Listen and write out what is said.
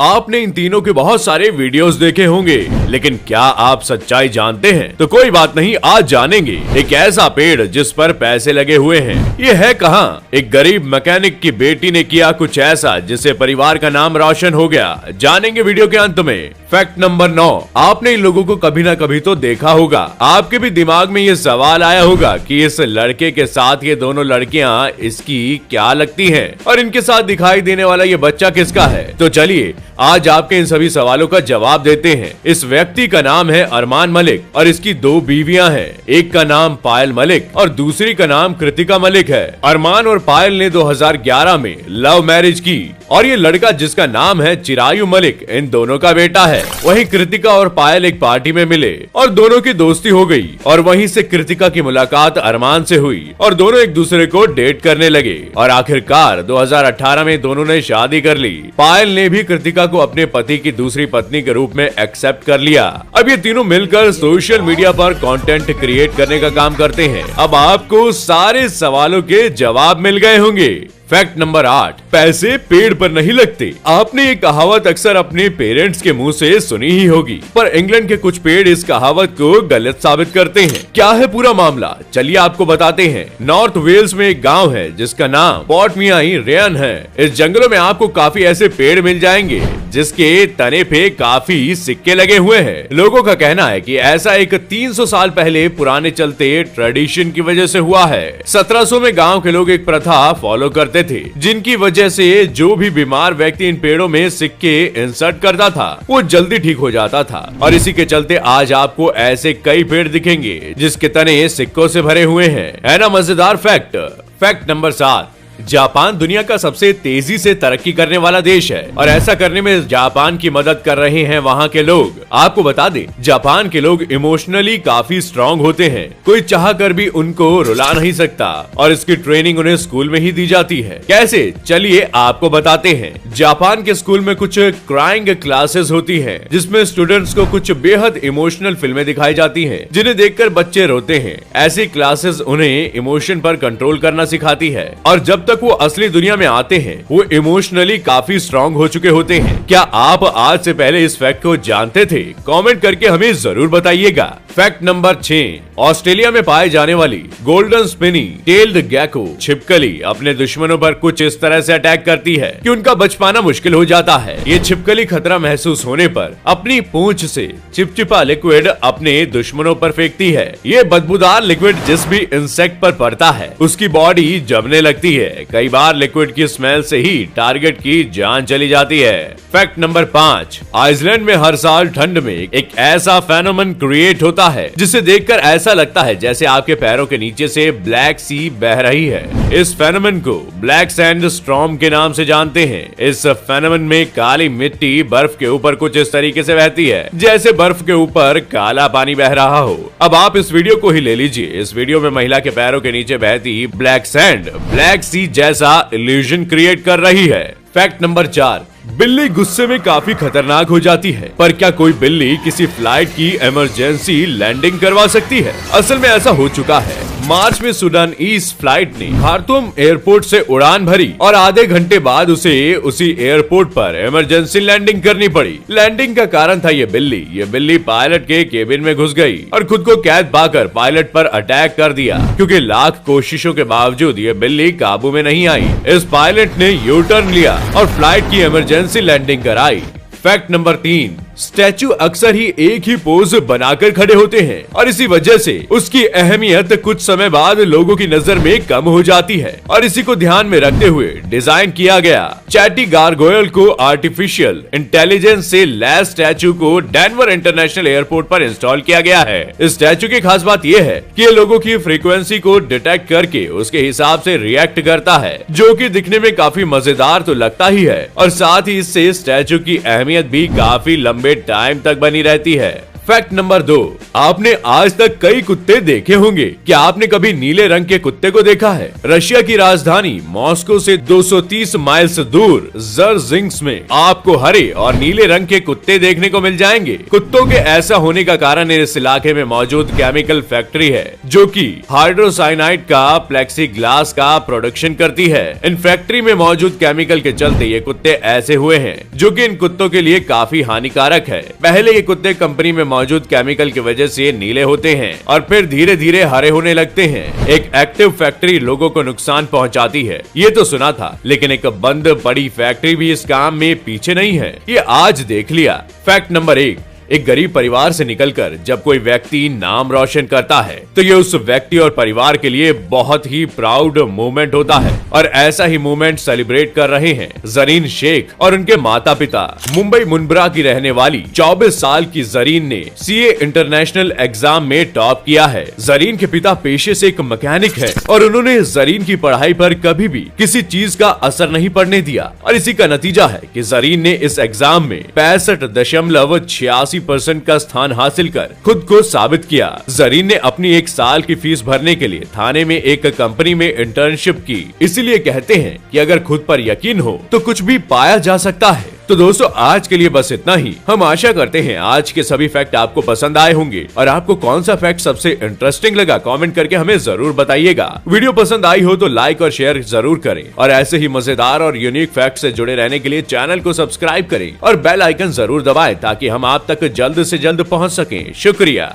आपने इन तीनों के बहुत सारे वीडियोस देखे होंगे, लेकिन क्या आप सच्चाई जानते हैं? तो कोई बात नहीं, आज जानेंगे एक ऐसा पेड़ जिस पर पैसे लगे हुए हैं। ये है कहाँ? एक गरीब मैकेनिक की बेटी ने किया कुछ ऐसा जिससे परिवार का नाम रोशन हो गया। जानेंगे वीडियो के अंत में। फैक्ट नंबर 9, आपने इन लोगों को कभी ना कभी तो देखा होगा। आपके भी दिमाग में ये सवाल आया होगा कि इस लड़के के साथ ये दोनों लड़कियां इसकी क्या लगती हैं और इनके साथ दिखाई देने वाला ये बच्चा किसका है। तो चलिए आज आपके इन सभी सवालों का जवाब देते हैं। इस व्यक्ति का नाम है अरमान मलिक और इसकी 2 बीवियां हैं। एक का नाम पायल मलिक और दूसरी का नाम कृतिका मलिक है। अरमान और पायल ने 2011 में लव मैरिज की और ये लड़का जिसका नाम है चिरायु मलिक इन दोनों का बेटा है। वहीं कृतिका और पायल एक पार्टी में मिले और दोनों की दोस्ती हो गई और वहीं से कृतिका की मुलाकात अरमान से हुई और दोनों एक दूसरे को डेट करने लगे और आखिरकार 2018 में दोनों ने शादी कर ली। पायल ने भी कृतिका को अपने पति की दूसरी पत्नी के रूप में एक्सेप्ट कर लिया। अब ये तीनों मिलकर सोशल मीडिया पर कंटेंट क्रिएट करने का काम करते हैं। अब आपको सारे सवालों के जवाब मिल गए होंगे। फैक्ट नंबर 8, पैसे पेड़ पर नहीं लगते। आपने ये कहावत अक्सर अपने पेरेंट्स के मुंह से सुनी ही होगी, पर इंग्लैंड के कुछ पेड़ इस कहावत को गलत साबित करते हैं। क्या है पूरा मामला, चलिए आपको बताते हैं। नॉर्थ वेल्स में एक गांव है जिसका नाम पोर्टमियाई रेन है। इस जंगलों में आपको काफी ऐसे पेड़ मिल जाएंगे जिसके तने पे काफी सिक्के लगे हुए हैं। लोगों का कहना है कि ऐसा एक 300 साल पहले पुराने चलते ट्रेडिशन की वजह से हुआ है। 1700 में गाँव के लोग एक प्रथा फॉलो करते थे जिनकी वजह से जो भी बीमार व्यक्ति इन पेड़ों में सिक्के इंसर्ट करता था वो जल्दी ठीक हो जाता था। और इसी के चलते आज आपको ऐसे कई पेड़ दिखेंगे जिसके तने सिक्कों से भरे हुए हैं। है ना मजेदार फैक्ट। फैक्ट नंबर 7, जापान दुनिया का सबसे तेजी से तरक्की करने वाला देश है और ऐसा करने में जापान की मदद कर रहे हैं वहाँ के लोग। आपको बता दें, जापान के लोग इमोशनली काफी स्ट्रॉन्ग होते हैं। कोई चाह कर भी उनको रुला नहीं सकता और इसकी ट्रेनिंग उन्हें स्कूल में ही दी जाती है। कैसे, चलिए आपको बताते हैं। जापान के स्कूल में कुछ क्राइंग क्लासेस होती है जिसमें स्टूडेंट्स को कुछ बेहद इमोशनल फिल्में दिखाई जाती है जिन्हें देखकर बच्चे रोते हैं। ऐसी क्लासेस उन्हें इमोशन पर कंट्रोल करना सिखाती है और जब तक वो असली दुनिया में आते हैं वो इमोशनली काफी स्ट्रॉन्ग हो चुके होते हैं। क्या आप आज से पहले इस फैक्ट को जानते थे? कमेंट करके हमें जरूर बताइएगा। फैक्ट नंबर 6, ऑस्ट्रेलिया में पाए जाने वाली गोल्डन स्पिनी टेल्ड गेको छिपकली अपने दुश्मनों पर कुछ इस तरह से अटैक करती है कि उनका बच पाना मुश्किल हो जाता है। ये छिपकली खतरा महसूस होने पर अपनी पूंछ से चिपचिपा लिक्विड अपने दुश्मनों पर फेंकती है। ये बदबूदार लिक्विड जिस भी इंसेक्ट पर पड़ता है उसकी बॉडी जमने लगती है। कई बार लिक्विड की स्मेल से ही टारगेट की जान चली जाती है। फैक्ट नंबर 5, आइसलैंड में हर साल ठंड में एक ऐसा फेनोमेन क्रिएट होता है जिसे देखकर ऐसा लगता है जैसे आपके पैरों के नीचे से ब्लैक सी बह रही है। इस फेनोमेन को ब्लैक सैंड स्टॉर्म के नाम से जानते हैं। इस फेनोमेन में काली मिट्टी बर्फ के ऊपर कुछ इस तरीके से बहती है जैसे बर्फ के ऊपर काला पानी बह रहा हो। अब आप इस वीडियो को ही ले लीजिए। इस वीडियो में महिला के पैरों के नीचे बहती ब्लैक सैंड ब्लैक सी जैसा इल्यूजन क्रिएट कर रही है। फैक्ट नंबर 4, बिल्ली गुस्से में काफी खतरनाक हो जाती है, पर क्या कोई बिल्ली किसी फ्लाइट की इमरजेंसी लैंडिंग करवा सकती है? असल में ऐसा हो चुका है। मार्च में सूडान ईस्ट फ्लाइट ने खार्तूम एयरपोर्ट से उड़ान भरी और आधे घंटे बाद उसे उसी एयरपोर्ट पर इमरजेंसी लैंडिंग करनी पड़ी। लैंडिंग का कारण था ये बिल्ली पायलट के केबिन में घुस गई और खुद को कैद पाकर पायलट पर अटैक कर दिया। क्योंकि लाख कोशिशों के बावजूद ये बिल्ली काबू में नहीं आई, इस पायलट ने यू टर्न लिया और फ्लाइट की इमरजेंसी लैंडिंग कराई। फैक्ट नंबर 3, स्टैचू अक्सर ही एक ही पोज बनाकर खड़े होते हैं और इसी वजह से उसकी अहमियत कुछ समय बाद लोगों की नजर में कम हो जाती है और इसी को ध्यान में रखते हुए डिजाइन किया गया। चैटी गारगोयल को आर्टिफिशियल इंटेलिजेंस से लैस स्टैचू को डेनवर इंटरनेशनल एयरपोर्ट पर इंस्टॉल किया गया है। इस स्टैचू की खास बात यह है कि ये लोगों की फ्रीक्वेंसी को डिटेक्ट करके उसके हिसाब से रिएक्ट करता है, जो कि दिखने में काफी मजेदार तो लगता ही है और साथ ही इससे स्टैचू की अहमियत भी काफी लंबे टाइम तक बनी रहती है। फैक्ट नंबर 2, आपने आज तक कई कुत्ते देखे होंगे। क्या आपने कभी नीले रंग के कुत्ते को देखा है? रशिया की राजधानी मॉस्को से 230 माइल्स दूर जर्जिंस्क में आपको हरे और नीले रंग के कुत्ते देखने को मिल जाएंगे। कुत्तों के ऐसा होने का कारण इस इलाके में मौजूद केमिकल फैक्ट्री है, जो कि हाइड्रोसाइनाइड का प्लेक्सीग्लास का प्रोडक्शन करती है। इन फैक्ट्री में मौजूद केमिकल के चलते ये कुत्ते ऐसे हुए हैं, जो कि इन कुत्तों के लिए काफी हानिकारक है। पहले ये कुत्ते कंपनी में मौजूद केमिकल की वजह से नीले होते हैं और फिर धीरे धीरे हरे होने लगते हैं। एक एक्टिव फैक्ट्री लोगों को नुकसान पहुंचाती है, ये तो सुना था, लेकिन एक बंद पड़ी फैक्ट्री भी इस काम में पीछे नहीं है, ये आज देख लिया। फैक्ट नंबर 1, एक गरीब परिवार से निकलकर जब कोई व्यक्ति नाम रोशन करता है तो ये उस व्यक्ति और परिवार के लिए बहुत ही प्राउड मोमेंट होता है, और ऐसा ही मोमेंट सेलिब्रेट कर रहे हैं जरीन शेख और उनके माता पिता। मुंबई मुनबरा की रहने वाली 24 साल की जरीन ने सीए इंटरनेशनल एग्जाम में टॉप किया है। जरीन के पिता पेशे से एक मैकेनिक है और उन्होंने जरीन की पढ़ाई पर कभी भी किसी चीज का असर नहीं पड़ने दिया, और इसी का नतीजा है कि जरीन ने इस एग्जाम में 65.86% का स्थान हासिल कर खुद को साबित किया। जरीन ने अपनी 1 साल की फीस भरने के लिए थाने में एक कंपनी में इंटर्नशिप की। इसीलिए कहते हैं कि अगर खुद पर यकीन हो तो कुछ भी पाया जा सकता है। तो दोस्तों, आज के लिए बस इतना ही। हम आशा करते हैं आज के सभी फैक्ट आपको पसंद आए होंगे, और आपको कौन सा फैक्ट सबसे इंटरेस्टिंग लगा कमेंट करके हमें जरूर बताइएगा। वीडियो पसंद आई हो तो लाइक और शेयर जरूर करें, और ऐसे ही मजेदार और यूनिक फैक्ट से जुड़े रहने के लिए चैनल को सब्सक्राइब करें और बेल आइकन जरूर दबाएं, ताकि हम आप तक जल्द से जल्द पहुंच सकें। शुक्रिया।